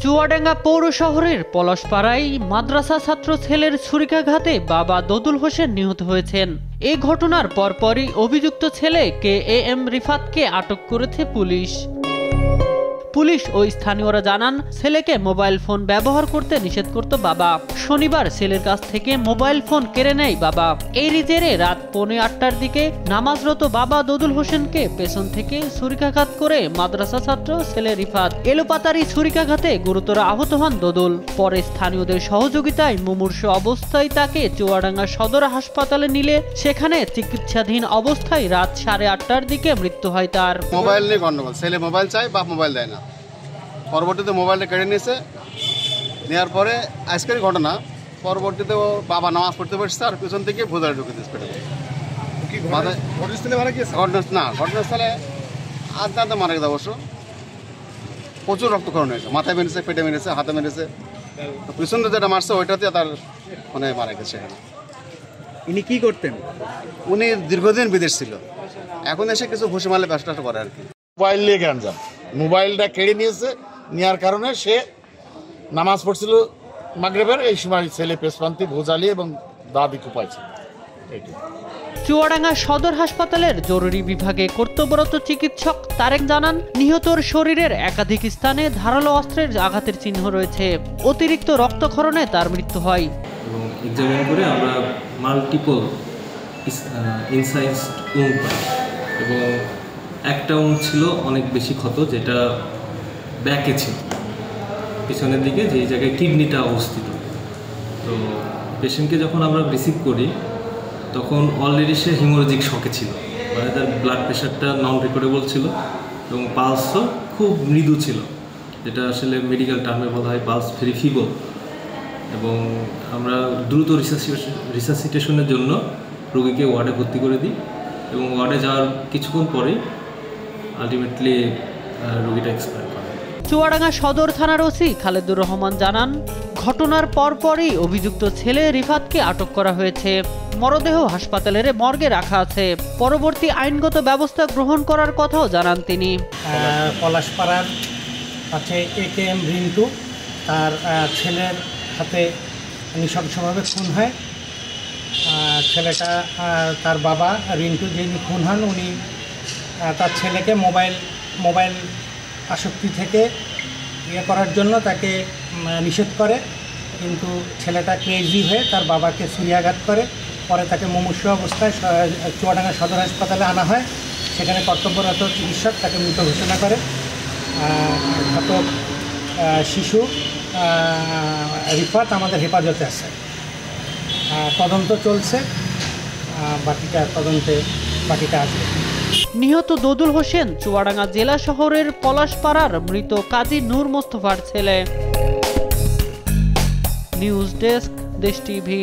চুয়াডাঙ্গা পৌর শহরের পলাশপাড়ায় মাদ্রাসা ছাত্র ছেলের ছুরিকাঘাতে বাবা দদুল হোসেন নিহত হয়েছেন। এই ঘটনার পরপরই অভিযুক্ত ছেলে KAM রিফাতকে আটক করেছে পুলিশ। পুলিশ ও স্থানীয়রা জানান, ছেলেকে মোবাইল ফোন ব্যবহার করতে নিষেধ করত বাবা। শনিবার ছেলের কাছ থেকে মোবাইল ফোন কেড়ে নেয় বাবা। এরই জেরে রাত 8:45টার দিকে নামাজরত বাবা দদুল হোসেনকে পেছন থেকে ছুরিকাঘাত করে মাদ্রাসা ছাত্র ছেলে রিফাত। এলোপাতারি ছুরিকাঘাতে গুরুতর আহত হন দদুল। পরে স্থানীয়দের সহযোগিতায় মুমূর্ষু অবস্থায় তাকে চুয়াডাঙ্গা সদর হাসপাতালে নিলে সেখানে চিকিৎসাধীন অবস্থায় রাত 8:30টার দিকে মৃত্যু হয় তার। মোবাইল নিয়ে গন্ডগোল, ছেলে মোবাইল চাই, বাপ মোবাইল দেয় না। পরবর্তীতে মোবাইলটা কেড়ে নিয়েছে, নেওয়ার পরে আজকের ঘটনা। পরবর্তীতে ও বাবা নামাজ পড়তে বসছে আর পিছন থেকে ভোজারে ঢুকে দিয়েছে পেটে। ঘটনাস্থলে আধ মারা গেছে অবশ্য। প্রচুর রক্তক্ষরণ হয়েছে, মাথায় মেরেছে, পেটে মেরেছে, হাতে মেরেছে। পিছনে যেটা মারছে ওইটাতে তার মানে মারা গেছে। ইনি কি করতেন? উনি দীর্ঘদিন বিদেশ ছিল, এখন এসে কিছু ঘুষি মারলে ব্যবসা করে আর কি। মোবাইল নিয়ে গ্যাঞ্জাম, মোবাইলটা কেড়ে নিয়েছে। নেওয়ার কারণে সে নামাজ পড়ছিল মাগরিবের, এই সময় ছেলে পেছপ্রান্তি ভোজালি এবং দাদি কুপাইছে। চুয়াডাঙ্গা সদর হাসপাতালের জরুরি বিভাগে কর্তব্যরত চিকিৎসক তারেক জানান, নিহতর শরীরের একাধিক স্থানে ধারালো অস্ত্রের আঘাতের চিহ্ন রয়েছে। অতিরিক্ত রক্তক্ষরণে তার মৃত্যু হয়। এবং এক্সামিন করে আমরা মাল্টিপল ইনসাইজড উন্ড পাই এবং একটা উন্ড ছিল অনেক বেশি ক্ষত, যেটা ব্যাকে ছিল পিছনের দিকে, যেই জায়গায় কিডনিটা অবস্থিত। তো পেশেন্টকে যখন আমরা রিসিভ করি তখন অলরেডি সে হিমোরেজিক শকে ছিল, মানে তার ব্লাড প্রেশারটা নন রিকর্ডেবল ছিল এবং পালসও খুব মৃদু ছিল, যেটা আসলে মেডিকেল টার্মে বলা হয় পালস ভেরি ফিবল। এবং আমরা দ্রুত রিসাসিটেশনের জন্য রোগীকে ওয়ার্ডে ভর্তি করে দিই এবং ওয়ার্ডে যাওয়ার কিছুক্ষণ পরেই আলটিমেটলি রোগীটা এক্সপায়ার করে। চুয়াডাঙ্গা সদর থানার ওসি খালেদুর রহমান জানান, ঘটনার পরপরই অভিযুক্ত ছেলে রিফাতকে আটক করা হয়েছে। মরদেহ হাসপাতালের মর্গে রাখা আছে। পরবর্তী আইনগত ব্যবস্থা গ্রহণ করার কথাও জানান তিনি। পলাশপাড়ার কাছে KAM রিন্টু, তার ছেলের হাতে নৃশংসভাবে খুন হয়। ছেলেটা, তার বাবা রিন্টু যিনি খুন হন, উনি তার ছেলেকে মোবাইল আসক্তি থেকে করার জন্য তাকে নিষেধ করে, কিন্তু ছেলেটা ক্রেজি হয়ে তার বাবাকে ছুরিয়াঘাত করে। পরে তাকে মুমূর্ষু অবস্থায় চুয়াডাঙ্গা সদর হাসপাতালে আনা হয়। সেখানে কর্তব্যরত চিকিৎসক তাকে মৃত ঘোষণা করে। ঘাতক শিশু রিফাত আমাদের হেফাজতে আছে। তদন্ত চলছে, বাকিটা আসবে। নিহত দদুল হোসেন চুয়াডাঙ্গা জেলা শহরের পলাশপাড়ার মৃত কাজী নূর মোস্তফার ছেলে। নিউজ ডেস্ক, দেশ টিভি।